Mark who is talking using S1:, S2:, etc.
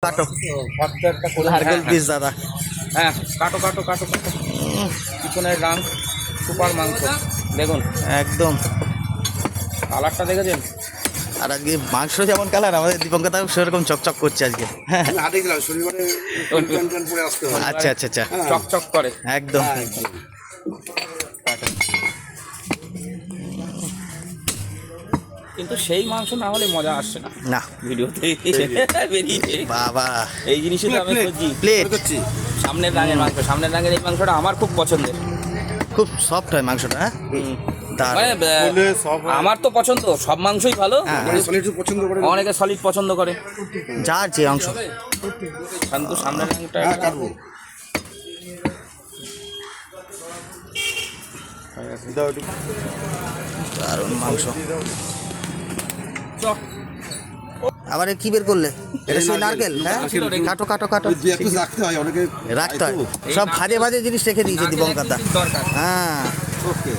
S1: কাটো
S2: খরচাটা করে
S1: নারকেল পিস দাদা।
S2: হ্যাঁ কাটো কাটো কাটো কাটো চিকনের রান সুপার মাংস দেখুন
S1: একদম।
S2: কালারটা দেখেছেন।
S1: আর আজকে মাংস যেমন কালার, আমাদের দীপঙ্করটাও সেরকম চকচক করছে আজকে। হ্যাঁ,
S3: আমি হাটে গেলাম শনিবারে টান পরে আসতে হয়।
S1: আচ্ছা আচ্ছা আচ্ছা,
S2: চকচক করে
S1: একদম।
S3: হ্যাঁ, একদম।
S2: কিন্তু সেই মাংস না হলে মজা আসছে না
S1: না
S2: ভিডিওতে বেরিয়েছে
S1: বাবা,
S2: এই জিনিসই তো আমি খুঁজি।
S1: প্লেট
S3: করছি
S2: সামনের রাঙের মাংস, সামনের রাঙের এই মাংসটা আমার খুব পছন্দের।
S1: খুব সফট হয় মাংসটা। হ্যাঁ, দারুণ।
S2: মানে
S3: বলে সব হয়।
S2: আমার তো পছন্দ, সব মাংসই ভালো।
S1: হ্যাঁ,
S3: মানে সলিড পছন্দ করে
S2: অনেকে সলিড পছন্দ করে,
S1: যার যে অংশ।
S2: কিন্তু সামনের রাঙটা
S3: হ্যাঁ কাটবো
S1: দারুণ মাংস।
S2: চক
S1: আবার এ কি বের করলে? এটা
S3: এই
S1: সেই
S3: নারকেল।
S1: নারকেল। হ্যাঁ,
S3: নারকেল।
S1: কাটো কাটো কাটো,
S3: ওই দুই এক পিস রাখতে হয় অনেকে
S1: রাখতে হয়। সব ভাজে ভাজে জিনিস রেখে দিয়েছে দীপঙ্কর দা।
S2: দরকার।
S1: হ্যাঁ,
S3: ওকে